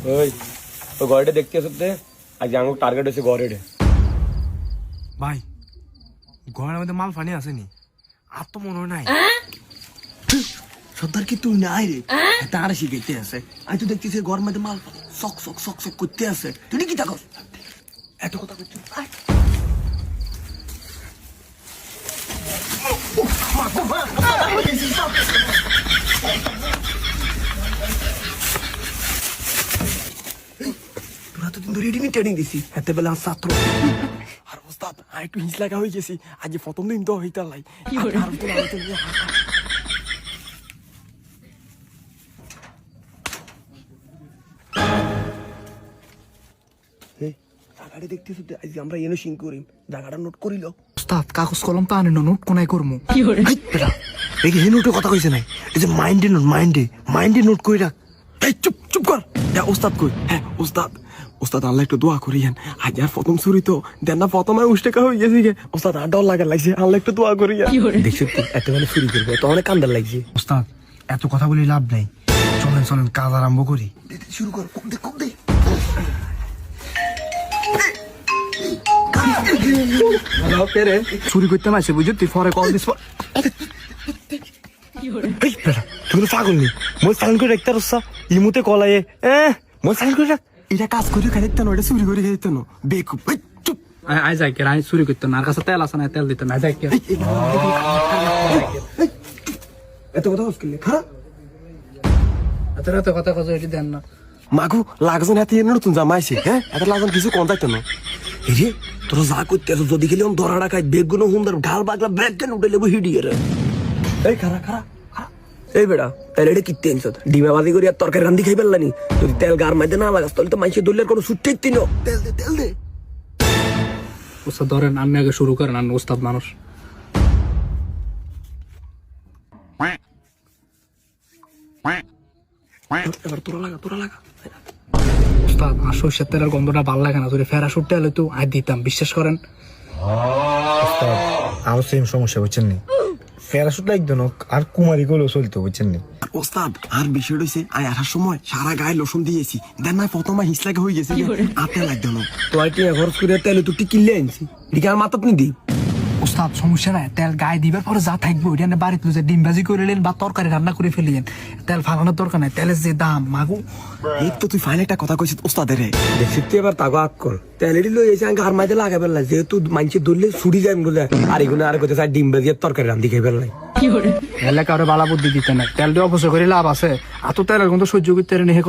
ওই তো ঘরে দেখতে আসতে আজ আমার টার্গেট হচ্ছে ঘরে ভাই ঘরের মধ্যে মাল ফানি আসেনি আর তো মনে হয় নাই সর্দার কি তুই নাই রে তার শিখাইতে আছে আমি তো দেখতেছি ঘরের মধ্যে মাল সক সক সক সক করতে আছে তুই কি থাকো এত কথা করছিস তোরা তো দিন ধরে ট্রেনিং দিছি এতে বেলা ছাত্র আর ওস্তাদ আমি একটু হিংস লাগা হয়ে গেছি আজ প্রথম দিন তো হইতার লাই জায়গাটা দেখতেছি আজ আমরা এনে সিং করিম জায়গাটা নোট করিল ওস্তাদ কাগজ কলম তা আনে নোট কোনায় করমু এই হে নোটে কথা কইছে নাই এই যে মাইন্ডে নোট কই রাখ এই চুপ চুপ কর হ্যাঁ ওস্তাদ কই হ্যাঁ ওস্তাদ ওস্তাদ আল্লাহ একটু দোয়া করিয়েন আজ আর প্রথম চুরি তো দেন না প্রথমে উষ্টেকা হয়ে গেছে গে ওস্তাদ আর ডর লাগা লাগছে আল্লাহ একটু দোয়া করিয়েন দেখছিস তুই এত মানে চুরি করবো তো অনেক কান্দার লাগছে ওস্তাদ এত কথা বলি লাভ নাই চলেন চলেন কাজ আরম্ভ করি শুরু কর কোক দে চুরি করতে মাসে বুঝলি তুই পরে কল দিস এই বেটা তুমি তো পাগল নি মই সাইন করে রাখতে রসা ইমুতে কলায়ে মই সাইন করে রাখ এটা কাজ করি খাই দিতে না এটা চুরি করে খাই দিতে না বেকুব চুপ আই যাই কে আই চুরি করতে না আর কাছে তেল আছে না তেল দিতে না যাই কে এত কথা হসকিলে খারাপ এত কথা কথা এটি দেন না মাগু লাগজন হাতে নতুন জামাইছে হ্যাঁ এত লাগজন কিছু কন্টাক্ট না এই রে তোরা যা করতে আছো যদি গেলে ধরা রাখাই বেগুনো হুমদার ঢাল বাগলা ব্যাগ কেন উঠে লেবু হিডিয়ে রে এই খারা এই বেড়া তাহলে এটা কি টেনশন ডিমাবাজি করি আর তরকারি রান্ধি খাই ফেললানি যদি তেল গার মাইতে না লাগাস তাহলে তো মাইসে দলের কোনো সুট্টেই তিনো তেল দে ওস্তাদ ধরেন আপনি আগে শুরু করেন আপনি ওস্তাদ মানুষ এবার তোরা লাগা ওস্তাদ আর সরষের তেলের গন্ধটা ভালো লাগে না যদি ফেরা শুটতে হলে তো আই দিতাম বিশ্বাস করেন আরো সেম সমস্যা বুঝছেন নি প্যারাশুট লাগতো না আর কুমারী গুলো চলতো বুঝছেন নি ওস্তাদ আর বিষয় হইছে আই আসার সময় সারা গায়ে লোশন দিয়েছি দেন না প্রথমে হিস লাগে হয়ে গেছে আতে লাগতো না তো আই টিয়া খরচ করে তেলে তো কিনলে আনছি এদিকে আর মাথা আপনি দি ওস্তাদ সমস্যা নাই তেল গায়ে দিবার পরে যা থাকবে ওইটা বাড়িতে যে ডিম ভাজি করে নিলেন বা তরকারি রান্না করে ফেলিয়েন তেল ফালানোর দরকার নাই তেলের যে দাম মাগু এই তো তুই ফাইন একটা কথা কইছিস ওস্তাদের রে দেখছিস তুই এবার তাগো আক কর তেলেরই লই এসে আঙ্কে আর মাইতে লাগাবে না যেহেতু মাইনছে ধরলে ছুটি যায় বলে আর এগুলো আর কোথায় ডিম বেজিয়ে তরকারি রান্ধি খাই ফেললাই এলাকা বালা বুদ্ধি দিতে না তেল দিয়ে অপচয় করে লাভ আছে এত তেলের গন্ধ সহ্য করতে